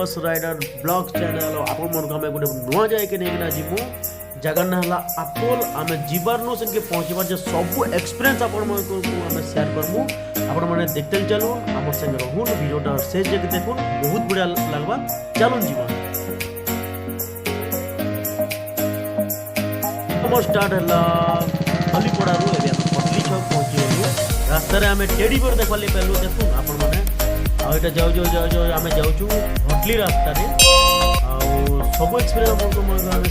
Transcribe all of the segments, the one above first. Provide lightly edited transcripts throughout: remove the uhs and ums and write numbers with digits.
बस rider blog channel आपण मन को गोटे नुआ जाए कि नहीं जीमु जगह ना हला अपोल आम जीवार नो से पहुँचबार जो सब एक्सपीरियंस आपण मन को आम शेयर करमु आपण मैंने देखते चलू आम संगे रहून वीडियोटा शेष जगह देखुन बहुत बढ़िया लगवा चलून जीवा स्टार्ट है हलीपड़ारू एरिया पटली छक पहुँची रास्तार आम टेडी बेयर देखा पालू देखुन आपण मैंने आईटा जाऊ जाऊ जाऊ जाऊ आम जाऊँ हटली रास्तार सब एक्सपीरियंस आपको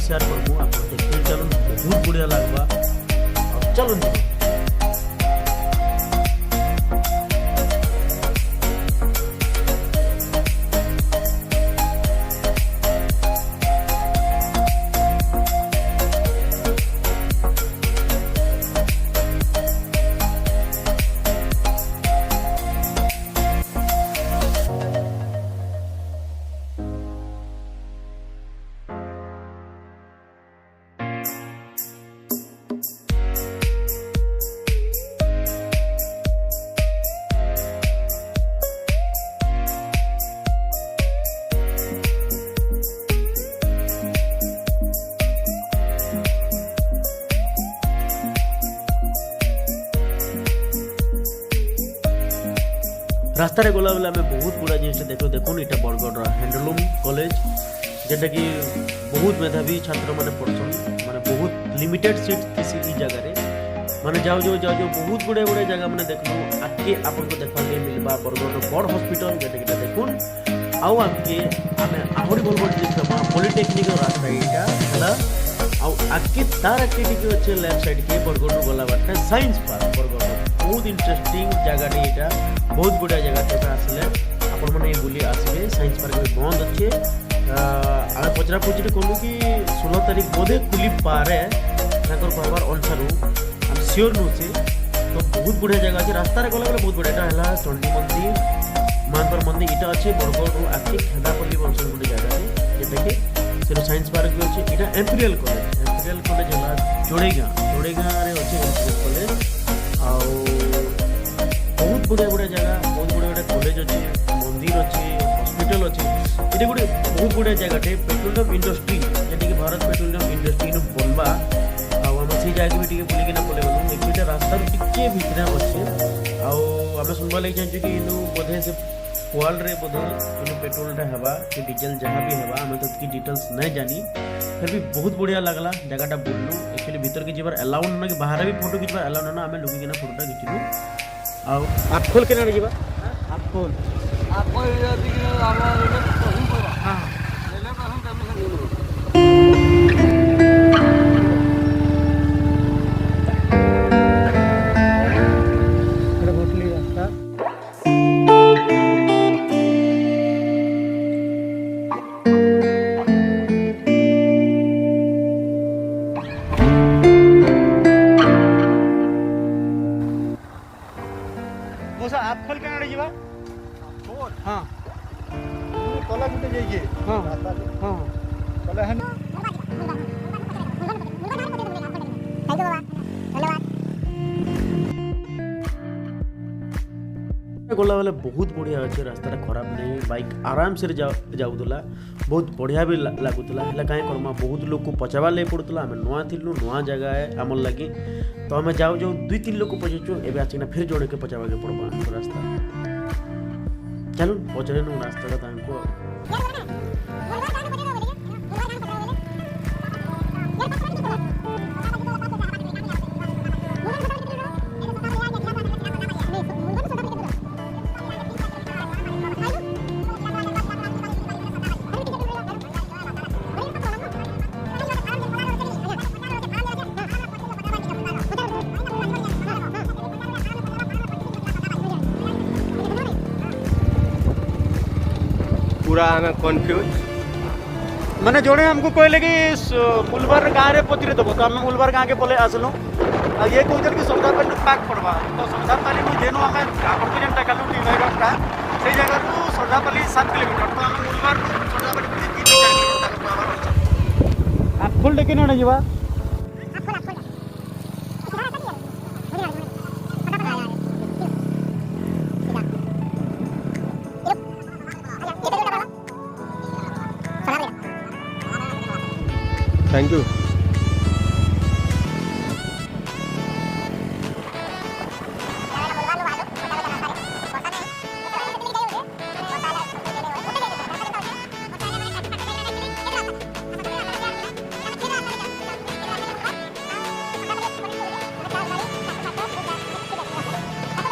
शेयर करमु आप देखते चलून बहुत बढ़िया लगवा चलून रास्तार गला बेले आम बहुत गुड़ा जिन देखो देखुन यहाँ बरगढ़ हैंडलूम कॉलेज जेटा कि बहुत मेधावी छात्र मैंने पढ़सन माने बहुत लिमिटेड सीट थी जगह माने जाओ जाओ जाओ जाओ बहुत गुड़े गुड़े जगह मैंने देखलु आगे आपन को देखा मिलवा बरगढ़ बड़ हॉस्पिटल जेटा देखुन आउ आगे आम आहरी भल भल पॉलिटेक्निक रास्ता यहाँ है आगे तार आगे अच्छे लेफ्ट साइड के बरगढ़ गला बाटे साइंस पार्क बरगढ़ बहुत इंटरेस्टिंग जगह यहाँ बहुत बढ़िया जगह आसले आपण मैंने बुली आसबे साइंस पार्क में बंद अच्छे आम पचरा पचरी कलु कि 16 तारीख बोधे खुली पारे कहबार अनुसार आम सियोर नुचे तो बहुत बढ़िया जगह अच्छे रास्तार गला बेले बहुत बढ़िया है चंडी मंदिर मानपर मंदिर इटा अच्छे बरगढ़ आगे खेदापल्ली बंशन गोटे जगह जेटा कि साइंस पार्क भी अच्छे यहाँ एम्पिरियल कॉलेज है जोड़ेगाँ अच्छे एम्पिरियल कॉलेज बहुत बढ़िया बढ़िया जगह बहुत बढ़िया बढ़िया कॉलेज अच्छे मंदिर अच्छे हॉस्पिटल अच्छे ये गोटे बहुत बढ़िया जगह पेट्रोलियम इंडस्ट्री जेटा कि भारत पेट्रोलियम इंडस्ट्री बनवा आम से जगह भी बुलिकिना पलैगलु एक्चुअली रास्तार टिके भितर अच्छे आम सुनवा लगे चाहिए कि इनू बोधे से पुआल रे बोधे इन पेट्रोलटा हेबा कि डीजेल जहाँ भी हेबा आम तो डिटेल्स नहीं जानी फिर भी बहुत बढ़िया लगला जगहटा बुलनु एक्चुअली भीतर के जीवार अलाउ ना कि बाहर भी फोटो खिंचवार अलाउ ना आम लुकिना फोटोटा खिंचलु आप खोल के ना आप खोल आप खोल के ना जीवा हाँ तला गुटे जाइए हाँ हाँ तला है गला बेले बहुत बढ़िया अच्छे रास्ता खराब नहीं बाइक आराम से जाऊला बहुत बढ़िया भी लगुला है कहीं करमा बहुत लोग को पचावा ले पड़ूला आम नुआ थिलु नुआ जगह है आमर लगी तो आम जाऊ जाऊ 2-3 लोग को पचाचु एवं आसिना फिर जोड़े के पचावा के पड़वा रास्ता चलो पचरे नु रास्ता पूरा हमें कन्फ्यूज मैंने जोड़े हमको कहले कि मुलबर गाँव में पचरे देव तो आम मुलबर गाँव के पले आसलु ये कहते कि सौदापाली पाक पड़वा तो सौदापाली में जेनु आम आपको जेनटा कलु टीम रास्ता से जगह को सौदापाली 7 किलोमीटर तो आम मुलबर सौदापाली 3-4 किलोमीटर आप फुल टेके ना जीवा थैंक यू।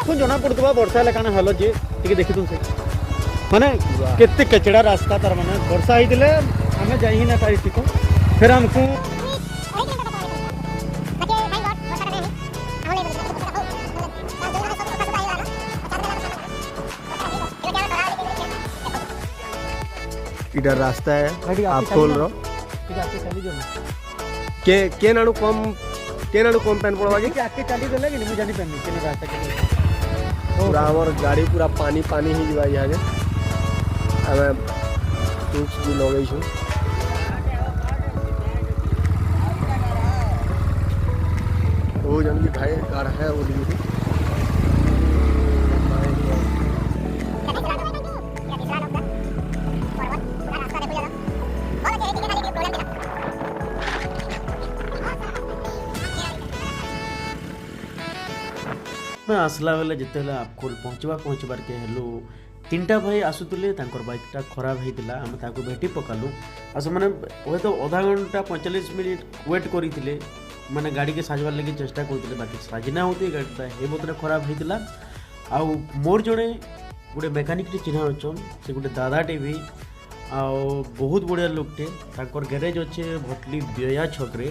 तुम जना पड़ुवा वर्षा हेल्ला काना हल जे टिके देखि तुम से माने केते कचड़ा रास्ता तार माने वर्षा होइतिले आमे जाई ही ना पारि ठीक फिर हमको इधर रास्ता है आप खोल रहो के नाडू कम पैन पड़वा के आके चली देले कि मु जानी पेनी केन रास्ता के पूरा हमर गाड़ी पूरा पानी पानी ही जीवा यहाँ के हमें टूक्स भी लगे छु वो जन की भाई कार है वो ली मैं आसला बेले जिते आपको पहुँचबार के हेलु तीन टा भाई आसुले बाइकटा खराब होता आम ताको भेटी पकालु आ से मैंने हे तो आधा घंटा 45 मिनिट वेट करते मैंने गाड़ी के साजबार लगे चेष्टा करते बाकी साजना होती गाड़ीटा हे बहुत खराब होता आउ मोर जड़े गोटे मेकानिक चिन्ह अच्छन से गोटे दादाटे भी आउ बहुत बढ़िया लोकटे तांकर गैरेज अच्छे भटली व्यया छकरे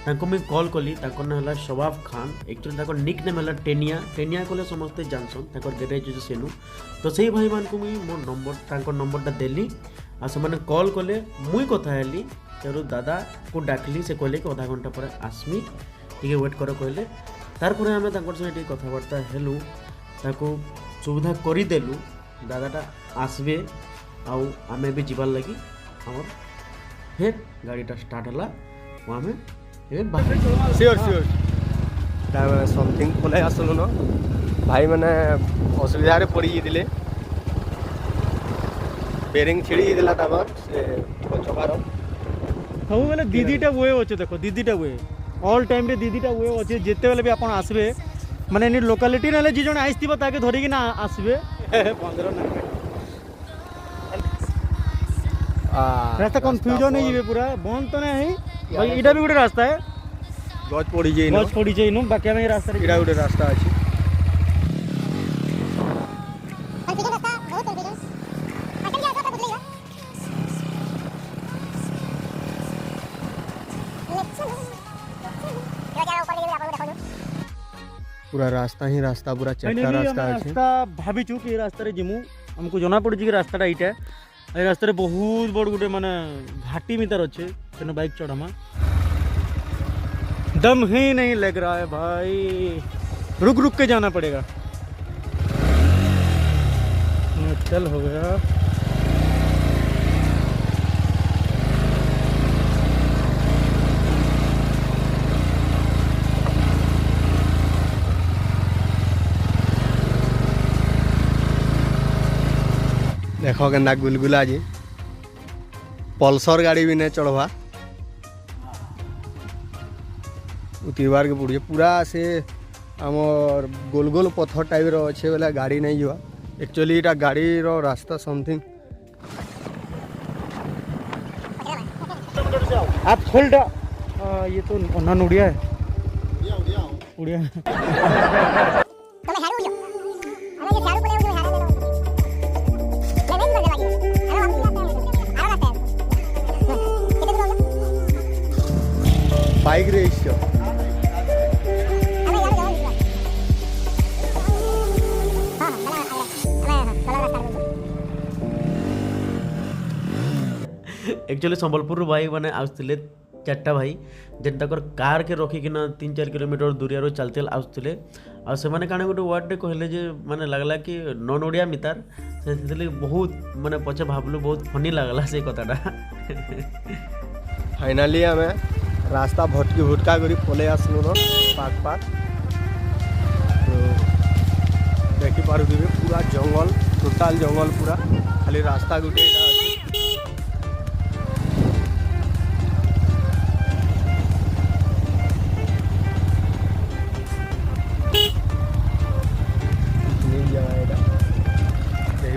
तांको मैं कॉल कली तांको ना हला शबाब खान एक्चुअली तांको निक नेम हला टेनिया टेनिया कले समस्ते जानसन तांकर गैरेज जो सेनु तो सही भाई मान को मुई मोर नंबर तांको नंबरटा देली आ से माने कॉल कले मुई कथा हेली तेरो दादा को डाकली से कहले कि आधा घंटा पर आसमी टिके वेट कर कहले तार पर हमें तांकर से टिके कथाबार्ता हेलु ताको सुविधा करी देलु दादाटा आसबे आउ आमे भी जीवार लगी हमर फिर गाड़ीटा स्टार्ट हला आमे सियोर समथिंग पलै आसलु न भाई मैंने असुविधा रे पड़ी दिले बेरिंग छिड़ी दिला तबर से चकार सब बेले दीदीटा वे अच्छे देखो दीदीटा वे ऑल टाइम रे दीदीटा वे अच्छे जिते बेले भी आपण आसबे माने नि लोकालिटी नाले जी जण आइसथिबो ताके धरि कि ना आसबे 15 ना रास्ता कंफ्यूजन नहीं जीवे पूरा बंद तो नहीं भाई इटा भी गोटे रास्ता है गज पड़ी जाई नु बाकी में रास्ता इटा गोटे रास्ता अछि पूरा रास्ता ही रास्ता पूरा चट्टा रास्ता अछि रास्ता भाभी छु कि रास्ता रे जिमु हमको जना पड़ कि रास्ताटा इटा ए रास्ता बहुत बड़ गोटे माने घाटी मितर अच्छे तेन बाइक चढ़ामा दम ही नहीं लग रहा है भाई रुक रुक के जाना पड़ेगा चल हो गया देखो के गुलगुला जी पल्सर गाड़ी भी नहीं चढ़वा उतरबार के पड़े पूरा से आमर गोल गोल पत्थर टाइप रो अच्छे वाला गाड़ी नहीं जुआ एक्चुअली इटा गाड़ी रो रास्ता समथिंग आप खोल ये तो नॉन उड़िया है Odia bike race actually Sambalpur भाई मैंने आसते चार्टा भाई जेन तक कार के रखिकिना 3-4 किलोमीटर दूरिया चलते आसते आने काण गोटे वर्ड कहले जे माने लगला कि नॉन ओडिया मितार से बहुत माने पचे भावलु बहुत फनी लगला से कथाटा फाइनाली आम रास्ता भटका करी पलै आसलु न पाक तो देखी पारुथिबे पूरा जंगल टोटाल जंगल पूरा खाली रास्ता गोटे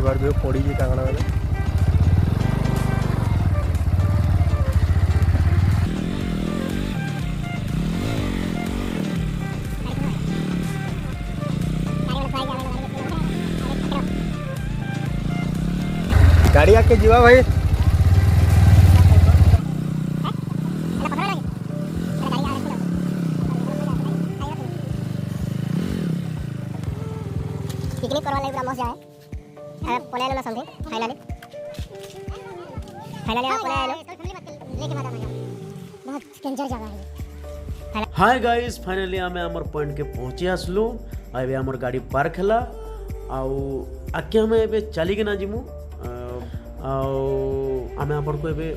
देखिपारे पड़ी काଣା बेले गाड़ी आके जीवा भाई पिकनिक करवा लागि पूरा मस्त जाए पले आलो समथिंग फाइनली पले आलो लेके माता बहुत डेंजर जगह है हाय गाइस फाइनली आमे हमर पॉइंट के पहुंची आसलु आबे हमर गाड़ी पार्क हला आउ आके हमें एबे चली के ना जिमु आउ आमे आपन को एबे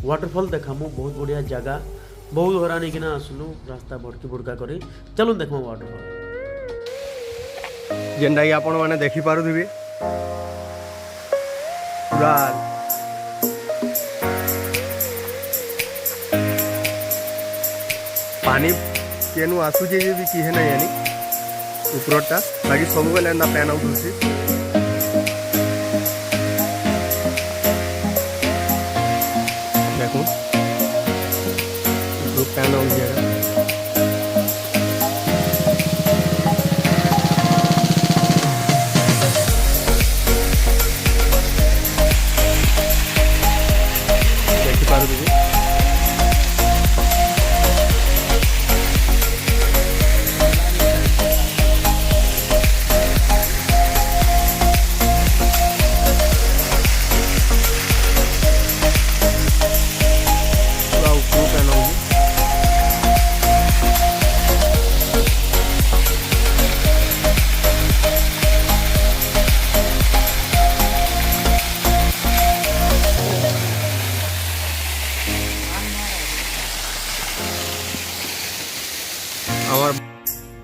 वाटरफॉल देखामु बहुत बढ़िया जगह बहुत हरानी के ना आसलु रास्ता भटकी भुड़का करी चलु देखमु वाटरफॉल जेनटा कि आपण माने देखि पारुथिबे पूरा पानी केनु आसुचे जे भी की है ना यानी ऊपरटा बाकी सब बेले ना पैन आउट होसी देखो तो पैन आउट जाएगा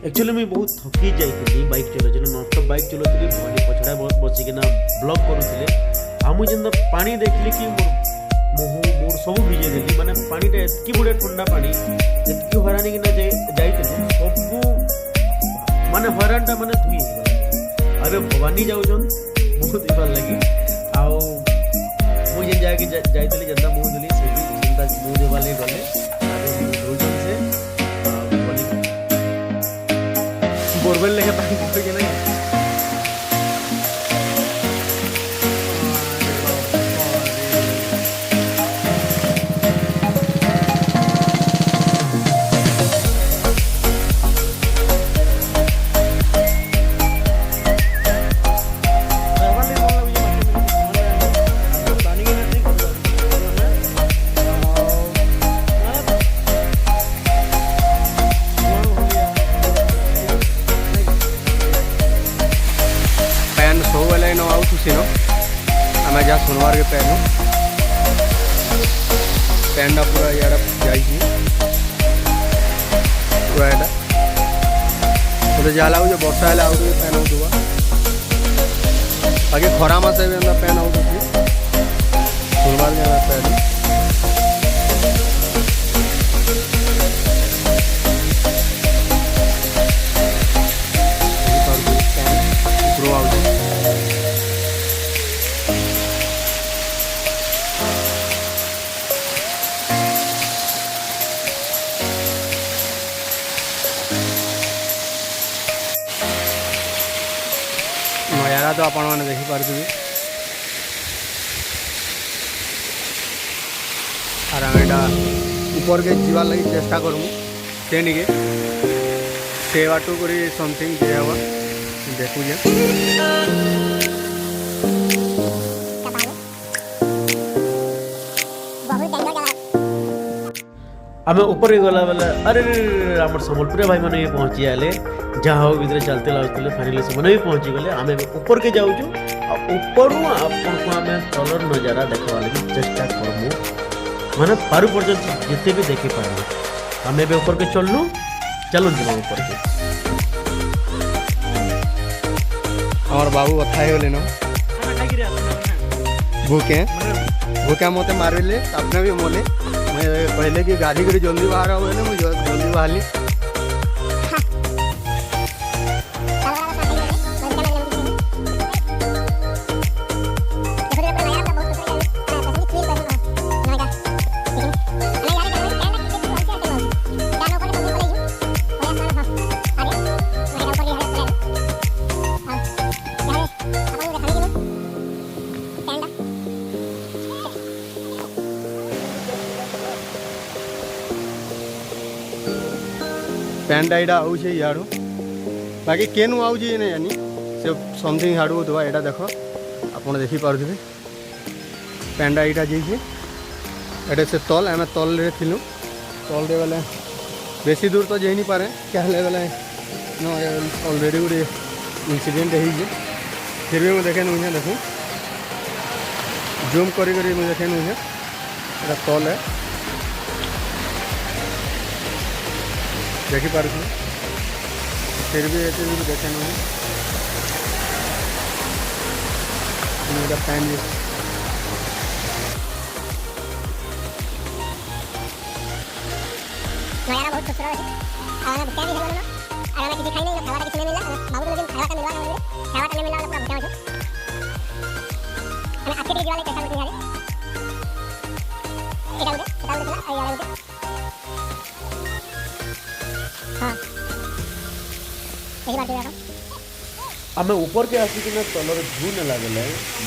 एक्चुअली मैं बहुत थकी जाइए बाइक चलो नॉनस्टॉप बाइक चलाती भली पछड़ा बसिकिना ब्लॉक करूँ आम जेन पानी देखली कि मोह मोर सब भिजे देली माने पानीटा एतकी बड़े ठंडा पानी एतकी हरानी कि जाइए सब माने हरानटा माने धुई अबे भवानी जाऊन बहुत भल लगी आओ मुझे जाके जाइली जेनता मुँह धुली से भी जेनता मुँह देवा गले से बोरवेल लेके पानी पकड़ के नहीं आम जहाँ सोनवार के पैन पूरा यार जाइए पूरा यहाँ तो जहाँ लगे वर्षा है आउट पैन आउट हुआ बाकी खरा मस पैन आउट होती सोनवार में पैन नजारा तो आपण मैंने देखिपारे और आम यहाँ ऊपर के जीवार लगी चेष्टा करमु तेनिके से बाटू कर समथिंग दिहब देखुजे आम ऊपर गला बेले अरे आम सम्बलपुर भाई मैंने भी पहुँची आए जहाँ हो भीतर चलते लगुले फाइनाली से भी पहुँची गले आम ऊपर के जाऊँ ऊपर आपन को आम तलर नजारा देखा लगे चेष्टा करमु माने पारु पर्यंत जिते भी देखी पारमु आम ए ऊपर के चलनु चलो जा ऊपर के हमार बाबू कथा होले न भूखे भूखे मत मारे अपने भी मोले मैं कहले कि गाड़ी कर जल्दी बाहर आओ ना मुझे जल्दी बाहर पैंटा यहाँ आऊे इाड़ू बाकी केनु आऊे नहीं जानी से समथिंग हाड़ू होता यहाँ देख आप देखिपे पैंटा यहाँ जाइए एटे से तल आम तल थिलु तल बेले बेसी दूर तो जाई नहीं पारे क्या बेले ऑलरेडी गोटे इंसिडेंट हो फिर भी मुझे देखे नुहे देखूँ जूम करी मुझे देखे नुहे तल है देखिपार फिर भी ये भी देखे नुहे पैन नजारा बहुत खूबसूरत है और मैं भुट्टा भी है बोलो और मैं किसी खाई नहीं खावा किसी ने मिला बाबू लेकिन खावा का मिलवा ना खावा का नहीं मिलवा पूरा भुट्टा हो मैं आपके लिए वाले कैसा बोलते हैं ये डाल दे चला और यार उधर हां यही बात है आम ऊपर के आसिक तलर भू ना लगल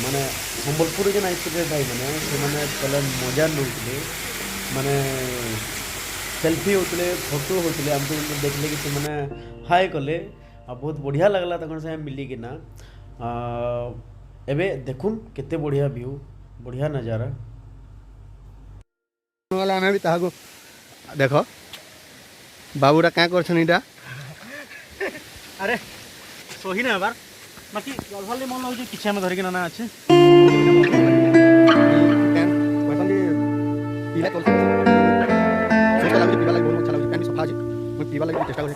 माने संबलपुर के आइसके भाई मैंने से मैंने तले मजा नौले माने सेल्फी होते फोटो होते आमको देखले कि मैंने हाय कले बहुत बढ़िया लगला तक से मिलिकिना एबे देखुन केते बढ़िया व्यू बढ़िया नजारा आम भी ताको देख बाबूरा क्या कर अरे सही ना बार बाकी गलभाली मन लगे किसी आम धरिक ना अच्छे पीवा लगे चेष्टा कर